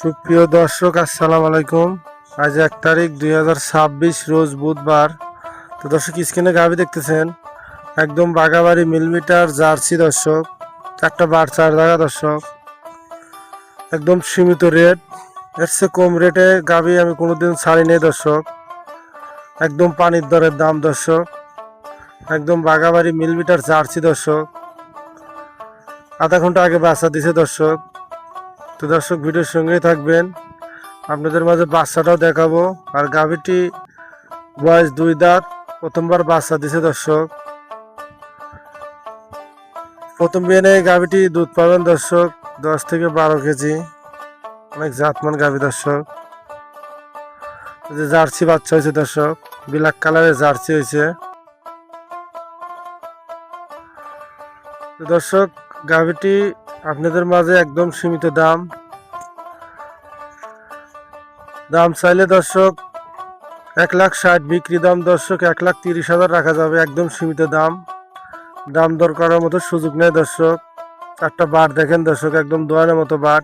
সুপ্রিয় দর্শক, আসসালামু আলাইকুম। আজ 1 তারিখ 2026, রোজ বুধবার। তো দর্শক, স্ক্রিনে গাভী দেখতেছেন, একদম বাগাবাড়ি মিলিমিটার জার্সি দর্শক, একটা বার চার জায়গা দর্শক, একদম সীমিত রেট। এর চেয়ে কম রেটে গাভী আমি কোনোদিন ছাড়ি নেই দর্শক। একদম পানির দরের দাম দর্শক, একদম বাগাবাড়ি মিলিমিটার জার্সি দর্শক। আধা ঘন্টা আগে বাচ্চা দিছে দর্শক। তো দর্শক, ভিডিওর সঙ্গেই থাকবেন, আপনাদের মাঝে বাচ্চাটাও দেখাবো। আর গাভীটি বয়স 2 দাঁত, প্রথমবার বাচ্চা দিছে দর্শক। প্রথম বিয়ানে গাভীটি দুধ পাবেন দর্শক 10 থেকে 12 কেজি। অনেক জাতমান গাভী দর্শক। যে জার্সি বাচ্চা হয়েছে দর্শক, ব্ল্যাক কালারের জার্সি হয়েছে। তো দর্শক, গাভীটি আপনাদের মাঝে একদম সীমিত দাম চাইলে দর্শক 1,60,000, বিক্রি দাম দর্শক 1,30,000 রাখা যাবে। একদম সীমিত দাম দর করার মতো সুযোগ নেই দর্শক। একটা বাট দেখেন দর্শক, একদম দোয়ানের মতো বাট।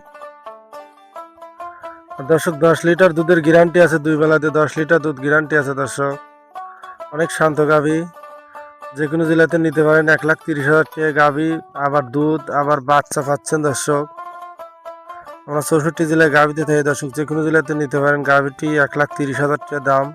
দর্শক, 10 লিটার দুধের গ্যারান্টি আছে, 2 বেলাতে 10 লিটার দুধ গ্যারান্টি আছে দর্শক। অনেক শান্ত গাভী, যে কোনো জেলাতে নিতে পারেন। 1,30,000 টাকা গাভী, আবার দুধ, আবার বাচ্চা পাচ্ছেন দর্শক। আমরা 64 জেলায় গাভীতে থাকি দর্শক, যে কোনো জেলাতে নিতে পারেন। গাভীটি 1,30,000 টাকা দাম।